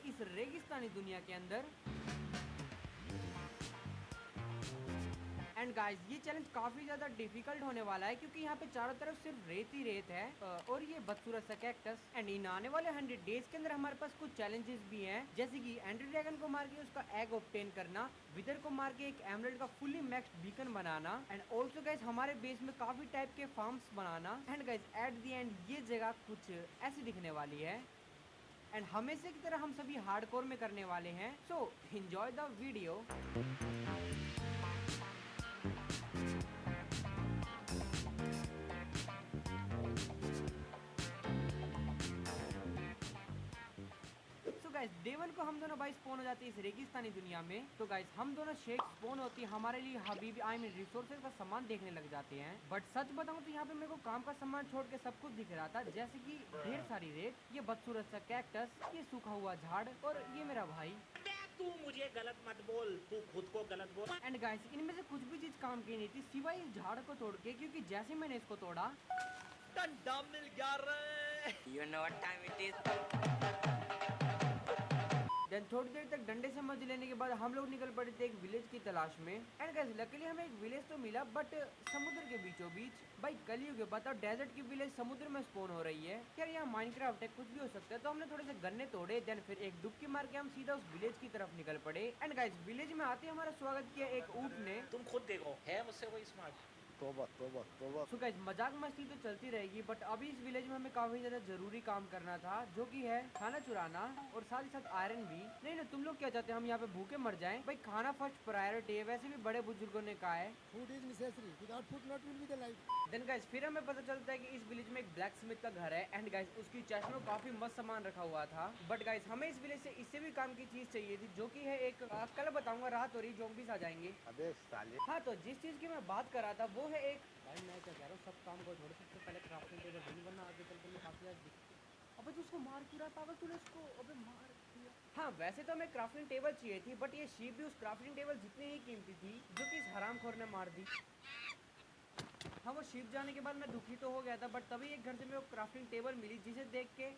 इस रेगिस्तानी दुनिया के अंदर। एंड गाइस ये चैलेंज काफी ज्यादा डिफिकल्ट होने वाला है क्योंकि यहाँ पे चारों तरफ सिर्फ रेत ही रेत है और ये बदसूरत सा कैक्टस। एंड इन आने वाले 100 डेज के अंदर हमारे पास कुछ चैलेंजेस भी हैं, जैसे कि एंड्री ड्रैगन को मार के उसका एग ऑब्टेन करना, विदर को मार के एक एमरल्ड का fully maxed beacon banana, and also guys हमारे बेस में काफी टाइप के farms banana. And guys at the end ये जगह कुछ ऐसी दिखने वाली है एंड हमेशा की तरह हम सभी हार्डकोर में करने वाले हैं। So enjoy the video. तो गाइस डे 1 को हम दोनों भाई स्पॉन हो जाते हैं इस रेगिस्तानी दुनिया में। तो गाइस हम दोनों शेख स्पॉन होती है हमारे लिए हबीबी आई मीन रिसोर्सेज का सामान देखने लग जाते हैं। बट सच बताऊं तो यहाँ पे मेरे को काम का सामान छोड़ के सब कुछ दिख रहा था, जैसे कि ढेर सारी रेत, ये बदसूरत सा कैक्टस, ये सूखा हुआ झाड़ और ये मेरा भाई। तू मुझे गलत मत बोल, तू खुद को गलत बोल। एंड गाइस इनमें से कुछ भी चीज काम की नहीं थी सिवाय इस झाड़ को तोड़ के, क्योंकि जैसे मैंने इसको तोड़ा डंडा मिल गया रे। You know what time it is? Then थोड़ी देर तक डंडे से मजे लेने के बाद हम लोग निकल पड़े थे एक विलेज की तलाश में। एंड गाइस लकीली हमें एक विलेज तो मिला, बट समुद्र के बीचों बीच। भाई कलयुग है, बताओ डेजर्ट की विलेज समुद्र में स्पॉन हो रही है यार, यहाँ माइनक्राफ्ट है, कुछ भी हो सकता है। तो हमने थोड़े से गन्ने तोड़े, देन फिर एक डुबकी मार के हम सीधा उस विलेज की तरफ निकल पड़े। एंड गाइस विलेज में आते हमारा स्वागत किया एक ऊँट ने। तुम खुद देखो, है मुझसे कोई स्मार्ट? तोबा तोबा तोबा। सो गाइस मजाक मस्ती तो चलती रहेगी, बट अभी इस विलेज में हमें काफी ज्यादा जरूरी काम करना था, जो कि है खाना चुराना और साथ ही साथ आयरन भी। नहीं ना तुम लोग क्या चाहते हैं हम यहाँ पे भूखे मर जाएं? भाई खाना फर्स्ट प्रायोरिटी है, वैसे भी बड़े बुजुर्गों ने कहा है food is necessary, without food not will be the life. Then guys फिर हमें पता चलता है कि इस विलेज में एक ब्लैक स्मिथ का घर है। एंड गाइस उसकी चेस्ट में काफी मस्त सामान रखा हुआ था। बट गाइस हमें इस विलेज से इससे भी काम की चीज चाहिए थी, जो कि है एक कल बताऊंगा, रात हो रही, ज़ॉम्बीज़ आ जाएंगे। अबे साले। हाँ तो जिस चीज की मैं बात कर रहा था वो है एक, भाई मैं क्या कह रहा हूँ, सब काम को छोड़ सबसे पहले क्राफ्टिंग टेबल ढूंढ, वरना आगे चल के काफी ज्यादा दिक्कत। अबे तू उसको मार क्यों रहा पागल, तूने उसको अबे मार दिया। हाँ वैसे तो हमें क्राफ्टिंग टेबल चाहिए थी, बट ये शीप भी उस क्राफ्टिंग टेबल जितनी ही कीमती थी, जो कि इस हरामखोर ने मार दी। हाँ वो शिप जाने के बाद मैं दुखी तो हो गया था, बट तभी एक घर से मेरे को क्राफ्टिंग टेबल मिली, जिसे देख के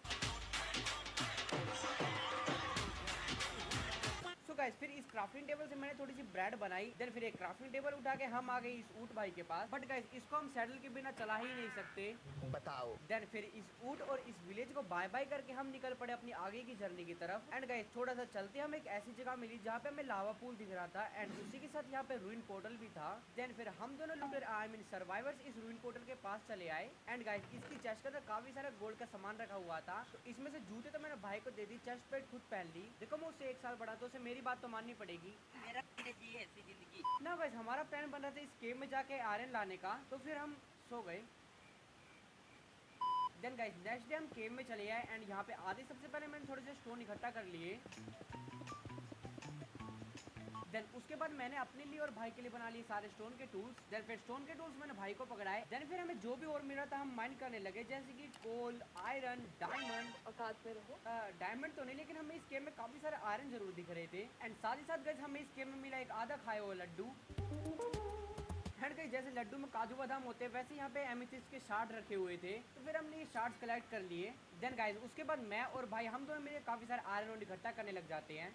सो गाइस फिर इस क्राफ्टिंग टेबल से मैंने थोड़ी सी ब्रेड बनाई। देन फिर एक क्राफ्टिंग टेबल उठा के हम आ गए इस ऊँट भाई के पास। बट गाइस इसको हम सैडल के बिना चला ही नहीं सकते। बताओ। देन फिर इस ऊँट और इस विलेज को बाय बाय करके हम निकल पड़े अपनी आगे की जर्नी की तरफ। एंड गाइस थोड़ा सा चलते हमें एक ऐसी जगह मिली जहाँ पे हमें लावा पूल दिख रहा था, एंड उसी के साथ यहाँ पे रूइन पोर्टल भी था। देन फिर हम दोनों लूटर आई मीन सर्वाइवर्स इस रूइन पोर्टल के पास चले आए। एंड गाइस इसकी चेस्ट के अंदर काफी सारा गोल्ड का सामान रखा हुआ था, तो इसमें से जूते तो मैंने भाई को दे दी, चेस्ट प्लेट खुद पहन ली। देखो मैं उससे 1 साल बड़ा, तो उसे मेरी बात तो माननी पड़ेगी मेरा चाहिए ऐसी जिंदगी। ना। गाइस हमारा प्लान बन रहा था इस केव में जाके आयरन लाने का, तो फिर हम सो गए। देन गाइस नेक्स्ट डे हम केव में चले आए, एंड यहाँ पे आधे सबसे पहले मैंने थोड़े से स्टोन इकट्ठा कर लिए। देन उसके बाद मैंने अपने लिए और भाई के लिए बना लिए सारे स्टोन के टूल्स। देन फिर स्टोन के टूल्स मैंने भाई को पकड़ाए। देन फिर हमें जो भी और मिल रहा था हम माइन करने लगे, जैसे कि कोल, आयरन, डायमंड। औकात पे रहो। डायमंड तो नहीं, लेकिन हमें इस गेम में काफी सारे आयरन जरूर दिख रहे थे। एंड साथ ही साथ गाइस हमें इस गेम में मिला एक आधा खाया हुआ लड्डू। एंड गाइस जैसे लड्डू में काजू बादाम होते हैं, वैसे यहाँ पे एमेथिस्ट के शार्ड रखे हुए थे, तो फिर हमने ये शार्ड्स कलेक्ट कर लिए। देन गाइस उसके बाद मैं और भाई हम दोनों मिले काफी सारे आयरन इकट्ठा करने लग जाते हैं।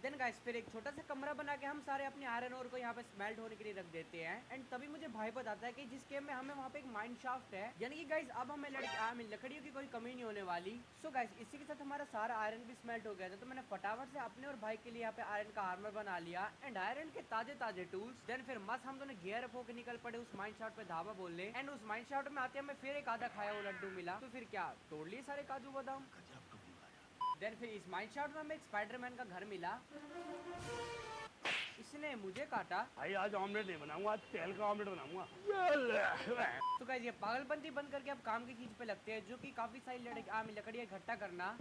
देन गाइस फिर एक छोटा सा कमरा बना के हम सारे अपने आयरन ओर को यहाँ पे स्मेल्ट होने के लिए रख देते हैं। एंड तभी मुझे भाई बताता है कि जिस गेम में हमें वहाँ पे एक माइन शाफ्ट है, यानी कि गाइस अब हमें लकड़ियों की कोई कमी नहीं होने वाली। सो गाइस इसी के साथ हमारा सारा आयरन भी स्मेल्ट हो गया था, तो मैंने फटाफट से अपने और भाई के लिए यहाँ पे आयरन का आर्मर बना लिया एंड आयरन के ताजे ताजे टूल्स। देन फिर मस्त हम दोनों गियर अप होकर निकल पड़े उस माइन शाफ्ट पे धावा बोलने। एंड उस माइन शाफ्ट में आते हमें फिर एक आधा खाया हुआ लड्डू मिला, तो फिर क्या तोड़ लिए सारे काजू बादाम। देन फिर इस माइन शाफ्ट में हमें एक स्पाइडरमैन का घर मिला, इसने मुझे काटा। भाई आज ऑमलेट नहीं बनाऊंगा, आज तेल का ऑमलेट बनाऊंगा। तो गाइस ये पागलपंती बंद करके अब काम की चीज पे लगते हैं, जो कि काफी सारी लकड़ियाँ इकट्ठा करना।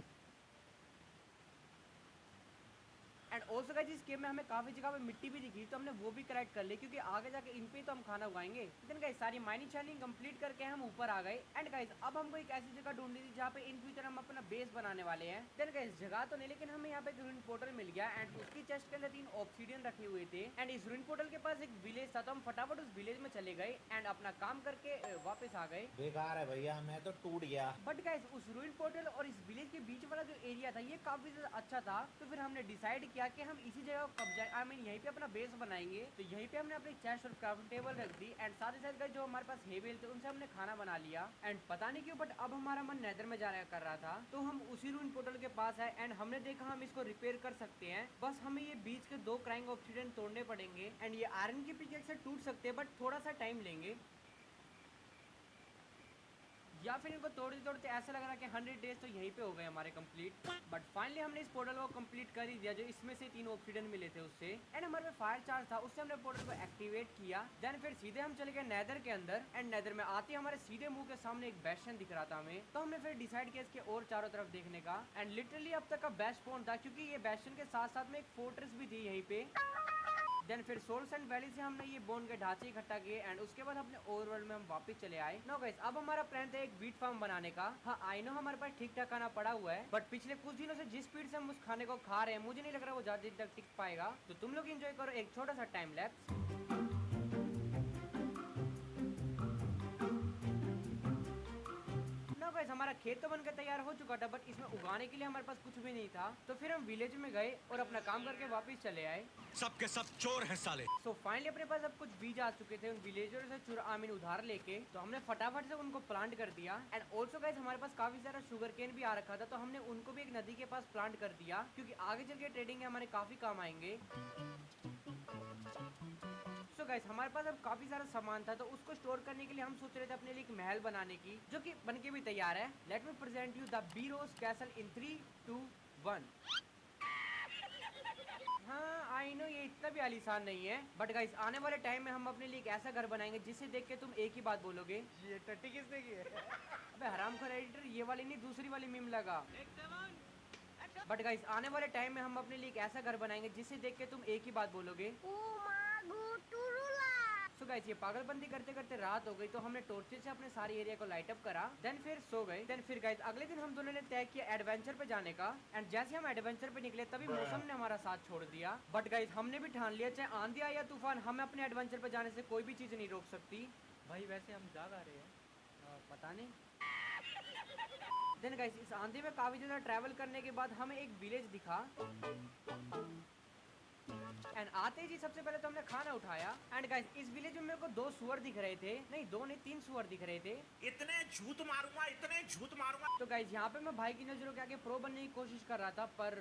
एंड ऑल्सो गाइस इस गेम में हमें काफी जगह पे मिट्टी भी दिखी, तो हमने वो भी कलेक्ट कर ली क्योंकि आगे जाके इन पे तो हम खाना उगाएंगे। देन गाइस सारी माइनिंग चैलेंज कंप्लीट करके हम ऊपर आ गए। एंड गाइस अब हमको एक ऐसी जगह ढूंढनी थी जहाँ पे इन फ्यूचर हम अपना बेस बनाने वाले हैं। देन गाइस जगह तो नहीं, लेकिन हमें यहाँ पे एक रूइन पोर्टल मिल गया एंड उसकी चेस्ट के अंदर 3 ऑब्सीडियन रखे हुए थे। एंड इस रूइन पोर्टल के पास एक विलेज था, तो हम फटाफट उस विलेज में चले गए एंड अपना काम करके वापस आ गए। बेकार है भैया, मैं तो टूट गया। बट गाइस उस रूइन पोर्टल और इस विलेज के बीच वाला जो एरिया था ये काफी ज्यादा अच्छा था, तो फिर हमने डिसाइड किया कि हम इसी जगह को कब्जा आई मीन यहीं पे अपना बेस बनाएंगे। तो यहीं पे हमने अपनी चेस्ट और क्राफ्टिंग टेबल रख दी एंड साथ ही साथ गाइस जो हमारे पास हेवेल थे उनसे हमने खाना बना लिया। एंड पता नहीं क्यों बट अब हमारा मन नेदर में जाने कर रहा था, तो हम उसी रूइन पोर्टल के पास है एंड हमने देखा हम इसको रिपेयर कर सकते हैं। बस हमें ये बीच के 2 क्राइंग ऑब्सीडियन तोड़ने पड़ेंगे एंड ये आयरन की पिकेक्स से टूट सकते हैं बट थोड़ा सा टाइम लेंगे, या फिर इनको तोड़ते तोड़ते ऐसा लग रहा है कि 100 डेज तो यहीं पे हो गए हमारे कंप्लीट। बट फाइनली हमने इस पोर्टल को कंप्लीट कर ही दिया, जो इसमें से 3 ऑब्सीडियन मिले थे उससे। एंड हमारे पे फायर चार्ज था, उससे हमने पोर्टल को एक्टिवेट किया। देन फिर सीधे हम चले गए नेदर के अंदर एंड नेदर में आते हमारे सीधे मुंह के सामने एक बेस्टियन दिख रहा था हमें, तो हमने फिर डिसाइड किया इसके और चारों तरफ देखने का। एंड लिटरली अब तक का बेस्ट पॉइंट था क्योंकि ये बेस्टियन के साथ साथ में एक फोर्ट्रेस भी थी यहीं पे। देन फिर सोल्स एंड वैली से हमने ये बोन के ढांचे इकट्ठा किए एंड उसके बाद अपने ओवरवर्ल्ड में हम वापस चले आए। नो गाइस अब हमारा प्लान था एक वीट फार्म बनाने का। हाँ आई नो हमारे पास ठीक ठाक खाना पड़ा हुआ है, बट पिछले कुछ दिनों से जिस स्पीड से हम उस खाने को खा रहे हैं मुझे नहीं लग रहा वो ज्यादा दिन तक टिक पाएगा। तो तुम लोग एंजॉय करो एक छोटा सा टाइम लैप्स। गाइस हमारा खेत तो बनकर तैयार हो चुका था बट इसमें उगाने के लिए हमारे पास कुछ भी नहीं था, तो फिर हम विलेज में गए और अपना काम करके वापस चले आए। सबके सब चोर हैं साले। सो फाइनली अपने पास अब कुछ बीज आ चुके थे उन विलेजर्स से उधार लेके, तो हमने फटाफट से उनको प्लांट कर दिया। एंड ऑल्सो गाइस हमारे पास काफी सारा शुगर केन भी आ रखा था, तो हमने उनको भी एक नदी के पास प्लांट कर दिया क्योंकि आगे चल के ट्रेडिंग हमारे काफी काम आएंगे। सो गाइस हमारे पास अब काफी सारा सामान था, तो उसको स्टोर करने के लिए हम सोच रहे थे अपने लिए एक महल बनाने की, जो कि बनके भी तैयार है। Let me present you the बीरोस कैसल इन 3, 2, 1। हाँ आई नो ये इतना भी आलीशान नहीं है, बट गाइस आने वाले टाइम में हम अपने लिए एक ऐसा घर बनाएंगे जिसे देख के तुम एक ही बात बोलोगे, ये टट्टी किसने की है? अबे हरामखोर एडिटर, ये वाली नहीं दूसरी वाली मीम लगा। बट गाइस आने वाले टाइम में हम अपने लिए एक ऐसा घर बनाएंगे जिसे देख के तुम एक ही बात बोलोगे। सो गाइस ये पागलबंदी करते करते रात हो गई, तो हमने टॉर्चेस से अपने सारे एरिया को लाइट अप करा। देन फिर सो गए। देन फिर गाइस अगले दिन हम दोनों ने तय किया एडवेंचर पे जाने का। एंड जैसे हम एडवेंचर पे निकले तभी मौसम ने हमारा साथ छोड़ दिया। बट गाइस हमने भी ठान लिया चाहे आंधी आए या तूफान, हमें अपने एडवेंचर पे जाने से कोई भी चीज नहीं रोक सकती। भाई वैसे हम जा रहे हैं पता नहीं। देन गाइस इस आंधी में काफी ज्यादा ट्रैवल करने के बाद हमें एक विलेज दिखा एंड आते ही सबसे पहले तो हमने खाना उठाया। एंड गाइस इस विलेज में मेरे को 2 सुअर दिख रहे थे, नहीं 2 नहीं 3 सुअर दिख रहे थे। इतने झूठ मारूंगा, इतने झूठ मारूंगा। तो गाइस यहाँ पे मैं भाई की नजरों के आगे प्रो बनने की कोशिश कर रहा था, पर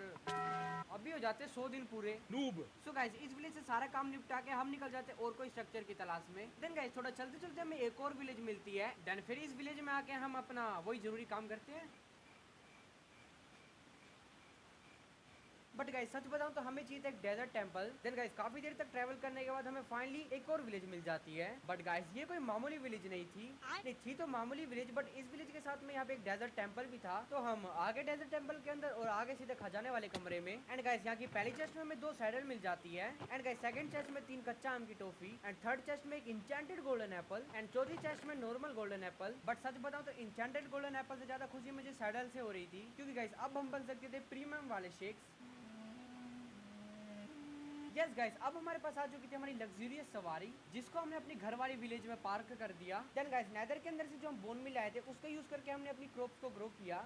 अभी हो जाते 100 दिन पूरे नूब। सो गाइस इस विलेज से सारा काम निपटा के हम निकल जाते और कोई स्ट्रक्चर की तलाश में। देन गाइस थोड़ा चलते चलते हमें एक और विलेज मिलती है। देन फिर इस विलेज में आके हम अपना वही जरूरी काम करते हैं। बट गाइस सच बताऊं तो हमें चाहिए था एक डेजर्ट टेंपल। देन गाइस काफी देर तक ट्रैवल करने के बाद हमें फाइनली एक और विलेज मिल जाती है। बट गाइस ये कोई मामूली विलेज नहीं थी, नहीं थी तो मामूली विलेज, बट इस विलेज के साथ में यहाँ पे एक डेजर्ट टेंपल भी था। तो हम आगे डेजर्ट टेंपल के अंदर और आगे सीधे खजाने वाले कमरे में। एंड गाइस यहाँ की पहली चेस्ट में हमें 2 सैडल मिल जाती है। एंड गाइस सेकंड चेस्ट में 3 कच्चा आम की टॉफी एंड थर्ड चेस्ट में एक इंचेंटेड गोल्डन एप्पल एंड चौथी चेस्ट में नॉर्मल गोल्डन एप्पल। बट सच बताऊं तो इंचेंटेड गोल्डन एप्पल से ज्यादा खुशी मुझे सैडल से हो रही थी, क्योंकि गाइस अब हम बन सकते थे प्रीमियम वाले शेक्स। यस गाइस अब हमारे पास आ चुकी थी हमारी लग्जरियस सवारी, जिसको हमने अपनी घर वाली विलेज में पार्क कर दिया। देन गाइस नेदर के अंदर से जो हम बोन मिल आए थे उसका यूज करके हमने अपनी क्रॉप्स को ग्रो किया।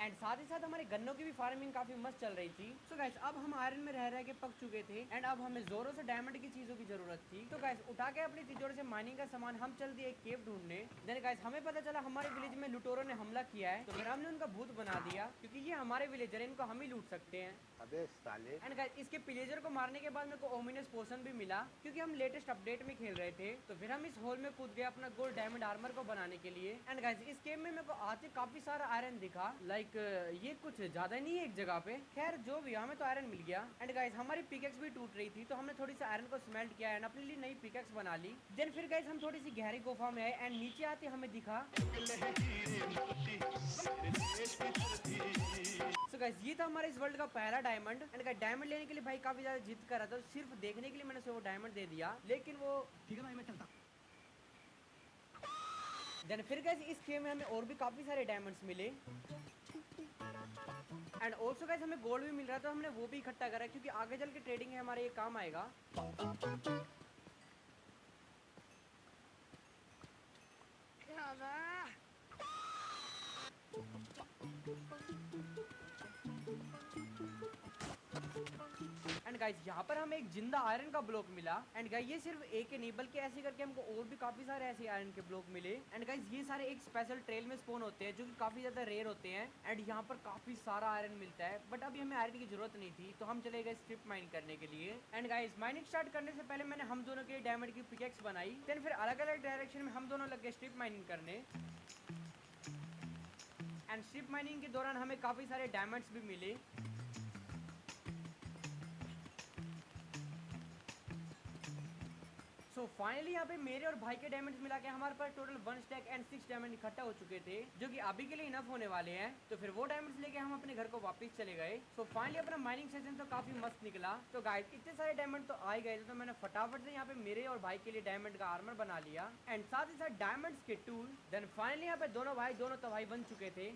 एंड साथ ही साथ हमारे गन्नों की भी फार्मिंग काफी मस्त चल रही थी। सो गाइस अब हम आयरन में रह के पक चुके थे एंड अब हमें जोरों से डायमंड की चीजों की जरूरत थी। तो गाइस उठा के अपनी तिजोरी से माइनिंग का सामान हम चल दिए एक केव ढूंढने। देन गाइस हमें पता चला हमारे विलेज में लुटोरों ने हमला किया है, तो फिर हमने उनका भूत बना दिया क्योंकि ये हमारे विलेजर है, इनको हम ही लूट सकते हैं। अबे साले। एंड गाइस इसके पिलेजर को मारने के बाद मेरे को ओमिनस पोशन भी मिला क्योंकि हम लेटेस्ट अपडेट में खेल रहे थे। तो फिर हम इस होल में कूद गए अपना गोल्ड डायमंड आर्मर को बनाने के लिए। एंड गाइस इस गेम में मेरे को आते काफी सारा आयरन दिखा, लाइक लाइक ये कुछ ज्यादा नहीं है एक जगह पे। खैर जो भी, हमें तो आयरन मिल गया। एंड गाइस हमारी पिकेक्स भी टूट रही थी, तो हमने थोड़ी सी आयरन को स्मेल्ट किया एंड अपने लिए नई पिकेक्स बना ली। देन फिर गाइस हम थोड़ी सी गहरी गुफा में आए एंड नीचे आते हमें दिखा। सो गाइस ये था हमारे इस वर्ल्ड का पहला डायमंड। एंड गाइस डायमंड लेने के लिए भाई काफी ज्यादा जिद कर रहा था, सिर्फ देखने के लिए मैंने उसे वो डायमंड दे दिया, लेकिन वो ठीक है भाई मैं चलता। देन फिर गाइस इस गेम में हमें और भी काफी सारे डायमंड्स मिले एंड ऑल्सो गाइस हमें गोल्ड भी मिल रहा था, हमने वो भी इकट्ठा करा क्योंकि आगे चल के ट्रेडिंग है हमारे ये काम आएगा। एंड गाइस यहाँ पर हमें एक जिंदा आयरन का ब्लॉक मिला। एंड गाइस ये सिर्फ एक ही नहीं बल्कि ऐसे करके हमको और भी काफी सारे ऐसे आयरन के ब्लॉक मिले। एंड गाइस ये सारे एक स्पेशल ट्रेल में स्पॉन होते हैं जो कि काफी ज्यादा रेयर होते हैं। एंड यहाँ पर काफी सारा आयरन मिलता है, बट अभी हमें आयरन की जरूरत नहीं थी, तो हम चले गए स्ट्रिप माइन करने के लिए। एंड गाइस माइनिंग स्टार्ट करने से पहले मैंने हम दोनों के डायमंड की पिकेक्स बनाई। देन फिर अलग अलग डायरेक्शन में हम दोनों लग गए स्ट्रिप माइनिंग करने। एंड स्ट्रिप माइनिंग के दौरान हमें काफी सारे डायमंड्स भी मिले। सो फाइनली यहाँ पे मेरे और भाई के डायमंड्स मिला के हमारे पास टोटल 1 स्टैक एंड 6 डायमंड इकट्ठा हो चुके थे, जो कि अभी के लिए इनफ होने वाले हैं। तो फिर वो डायमंड्स लेके हम अपने घर को वापस चले गए। सो फाइनली अपना माइनिंग सेशन तो काफी मस्त निकला। तो गाइस इतने सारे डायमंड तो आ गए थे, तो मैंने फटाफट से यहाँ पे मेरे और भाई के लिए डायमंड का आर्मर बना लिया एंड साथ ही साथ डायमंड्स के टूल। देन फाइनली यहाँ पे दोनों भाई बन चुके थे।